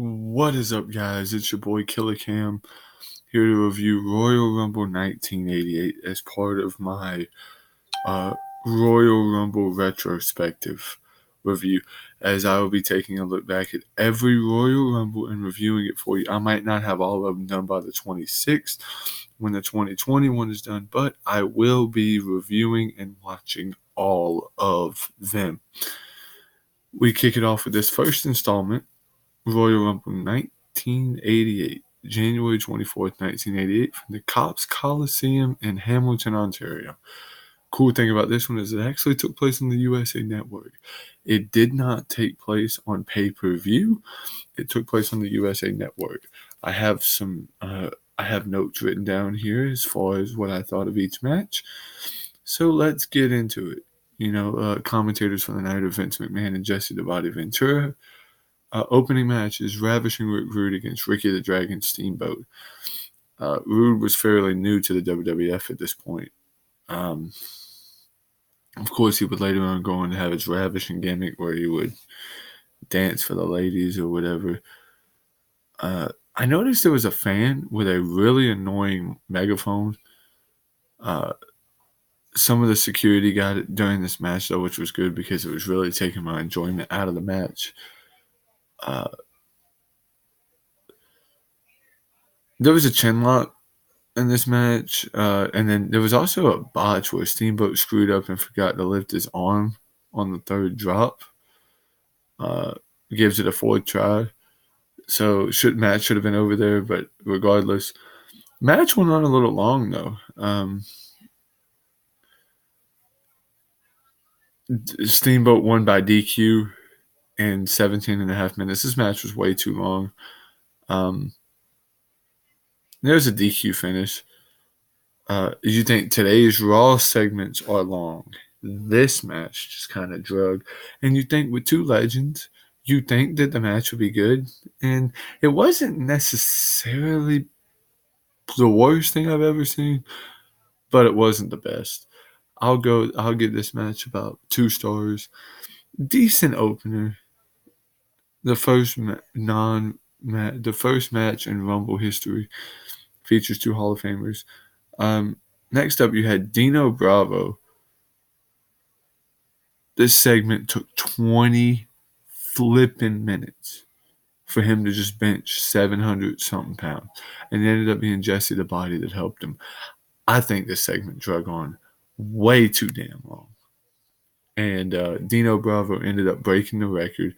What is up, guys? It's your boy Killer Cam here to review Royal Rumble 1988 as part of my Royal Rumble retrospective review. As I will be taking a look back at every Royal Rumble and reviewing it for you. I might not have all of them done by the 26th when the 2021 is done, but I will be reviewing and watching all of them. We kick it off with this first installment. Royal Rumble 1988, January 24th, 1988, from the Copps Coliseum in Hamilton, Ontario. Cool thing about this one is it actually took place on the USA Network. It did not take place on pay-per-view. It took place on the USA Network. I have notes written down here as far as what I thought of each match. So let's get into it. Commentators for the night are Vince McMahon and Jesse the Body Ventura. Opening match is Ravishing Rick Rude against Ricky the Dragon Steamboat. Rude was fairly new to the WWF at this point. Of course, he would later on go on to have his ravishing gimmick where he would dance for the ladies or whatever. I noticed there was a fan with a really annoying megaphone. Some of the security got it during this match, though, which was good because it was really taking my enjoyment out of the match. There was a chin lock in this match, and then there was also a botch where Steamboat screwed up and forgot to lift his arm on the third drop. Gives it a fourth try. So match should have been over there, but regardless, match went on a little long though. Steamboat won by DQ in 17 and a half minutes. This match was way too long. There's a DQ finish. You think today's Raw segments are long. This match just kind of drug. And you think with two legends, you think that the match would be good. And it wasn't necessarily the worst thing I've ever seen, but it wasn't the best. I'll give this match about 2 stars. Decent opener. The first match in Rumble history features 2 Hall of Famers. Next up, you had Dino Bravo. This segment took 20 flipping minutes for him to just bench 700-something pounds. And it ended up being Jesse the Body that helped him. I think this segment drug on way too damn long. And Dino Bravo ended up breaking the record.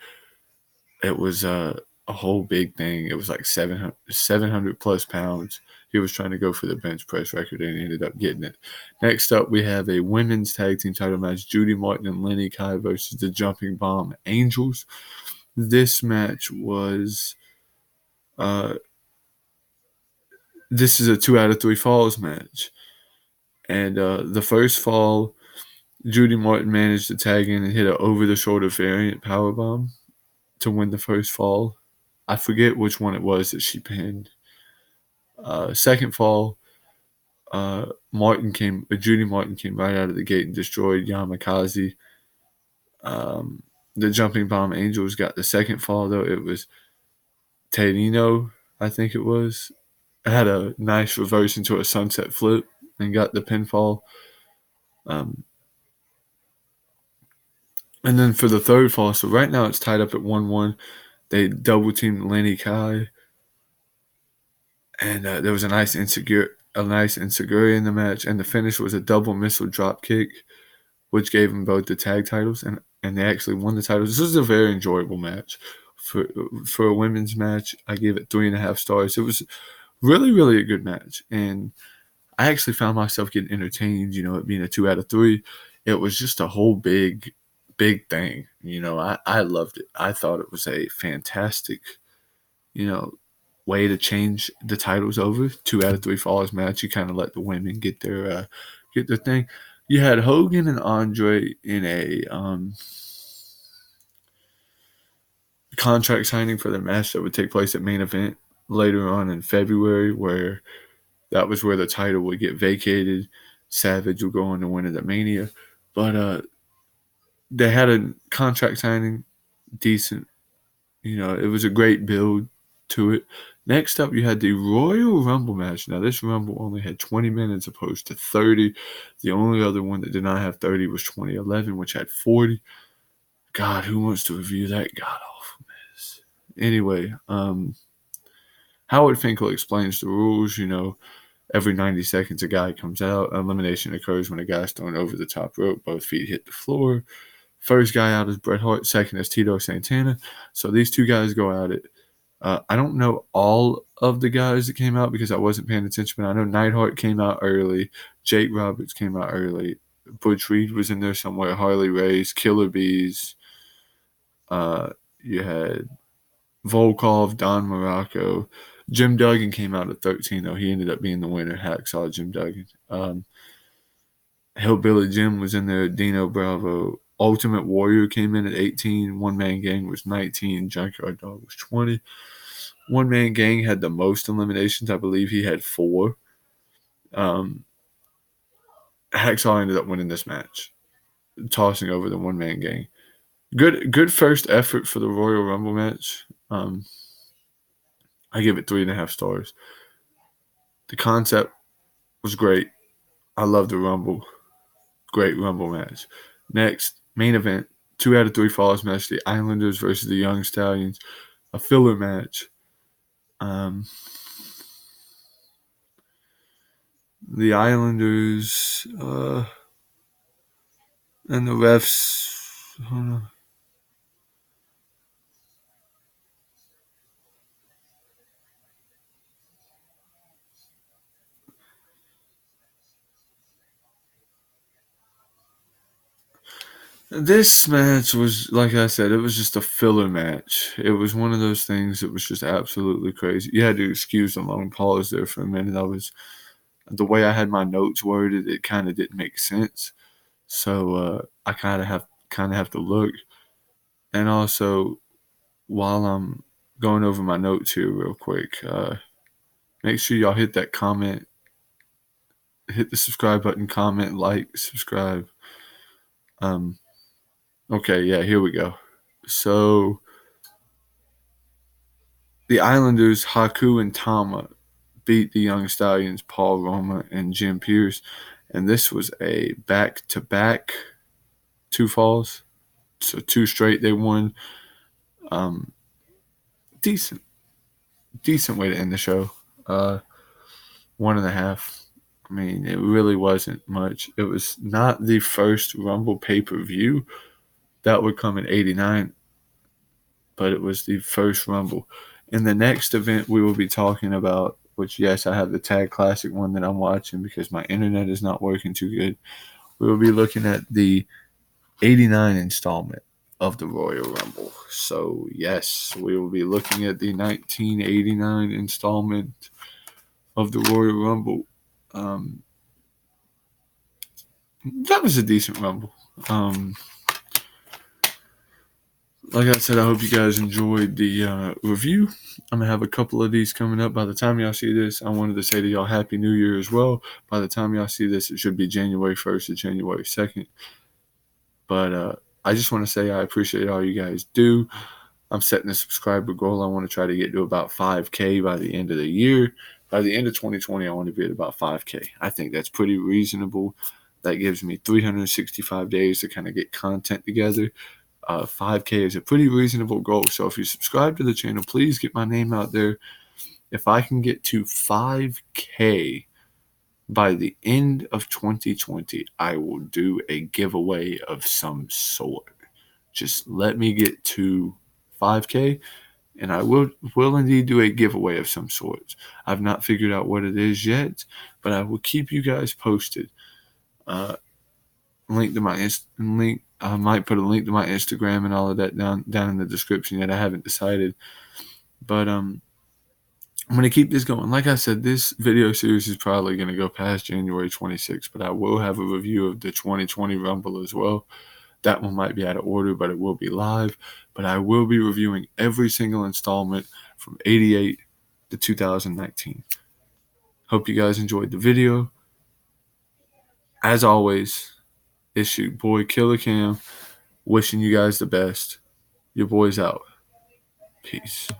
It was a whole big thing. It was like 700 plus pounds. He was trying to go for the bench press record and he ended up getting it. Next up, we have a women's tag team title match, Judy Martin and Lenny Kai versus the Jumping Bomb Angels. This match was this is a 2 out of 3 falls match. And the first fall, Judy Martin managed to tag in and hit an over-the-shoulder variant powerbomb to win the first fall. I forget which one it was that she pinned. Second fall, Judy Martin came right out of the gate and destroyed Yamakaze. The Jumping Bomb Angels got the second fall, though. It was Tedino, I think it was. It had a nice reverse into a sunset flip and got the pinfall. And then for the third fall, so right now it's tied up at 1-1. They double-teamed Lenny Kai. And there was a nice Enzuigiri in the match. And the finish was a double missile drop kick, which gave them both the tag titles. And they actually won the titles. This was a very enjoyable match. For a women's match, I gave it 3.5 stars. It was really, really a good match. And I actually found myself getting entertained, it being a 2 out of 3. It was just a whole big thing. I loved it. I thought it was a fantastic, way to change the titles over. 2 out of 3 falls match. You kind of let the women get their thing. You had Hogan and Andre in a contract signing for their match that would take place at Main Event later on in February, where that was where the title would get vacated. Savage would go on to win it at Mania. But they had a contract signing, decent It was a great build to it. Next up, you had the Royal Rumble match. Now, this Rumble only had 20 minutes opposed to 30. The only other one that did not have 30 was 2011, which had 40. God, who wants to review that god-awful mess? Anyway, Howard Finkel explains the rules. Every 90 seconds, a guy comes out. Elimination occurs when a guy's thrown over the top rope. Both feet hit the floor. First guy out is Bret Hart. Second is Tito Santana. So these two guys go at it. I don't know all of the guys that came out because I wasn't paying attention, but I know Neidhart came out early. Jake Roberts came out early. Butch Reed was in there somewhere. Harley Race, Killer Bees. You had Volkov, Don Morocco. Jim Duggan came out at 13, though. He ended up being the winner. Hacksaw Jim Duggan. Hillbilly Jim was in there. Dino Bravo. Ultimate Warrior came in at 18. One Man Gang was 19. Junkyard Dog was 20. One Man Gang had the most eliminations. I believe he had 4. Hacksaw ended up winning this match, tossing over the One Man Gang. Good first effort for the Royal Rumble match. I give it 3.5 stars. The concept was great. I love the Rumble. Great Rumble match. Next, main event, 2 out of 3 falls match. The Islanders versus the Young Stallions. A filler match. The Islanders and the refs. This match was, like I said, it was just a filler match. It was one of those things that was just absolutely crazy. You had to excuse the long pause there for a minute. The way I had my notes worded, it kind of didn't make sense. So I kind of have to look. And also, while I'm going over my notes here real quick, make sure y'all hit that comment, hit the subscribe button, comment, like, subscribe. Okay, yeah, here we go. So the Islanders, Haku and Tama, beat the Young Stallions, Paul Roma and Jim Pierce, and this was a back-to-back 2 falls, so 2 straight they won. Decent way to end the show. 1.5. I mean, it really wasn't much. It was not the first Rumble pay-per-view. That would come in 89, but it was the first Rumble. In the next event we will be talking about, which, yes, I have the Tag Classic one that I'm watching because my internet is not working too good. We will be looking at the 89 installment of the Royal Rumble. So, yes, we will be looking at the 1989 installment of the Royal Rumble. That was a decent Rumble. Like I said, I hope you guys enjoyed the review. I'm going to have a couple of these coming up. By the time y'all see this, I wanted to say to y'all Happy New Year as well. By the time y'all see this, it should be January 1st or January 2nd. But I just want to say I appreciate all you guys do. I'm setting a subscriber goal. I want to try to get to about 5K by the end of the year. By the end of 2020, I want to be at about 5K. I think that's pretty reasonable. That gives me 365 days to kind of get content together. 5K is a pretty reasonable goal. So if you subscribe to the channel, please get my name out there. If I can get to 5K by the end of 2020, I will do a giveaway of some sort. Just let me get to 5K, and I will indeed do a giveaway of some sort. I've not figured out what it is yet, but I will keep you guys posted. Link to my link. I might put a link to my Instagram and all of that down in the description yet. I haven't decided, but I'm going to keep this going. Like I said, this video series is probably going to go past January 26th, but I will have a review of the 2020 Rumble as well. That one might be out of order, but it will be live. But I will be reviewing every single installment from 88 to 2019. Hope you guys enjoyed the video. As always, it's your boy Killer Cam, wishing you guys the best. Your boy's out. Peace.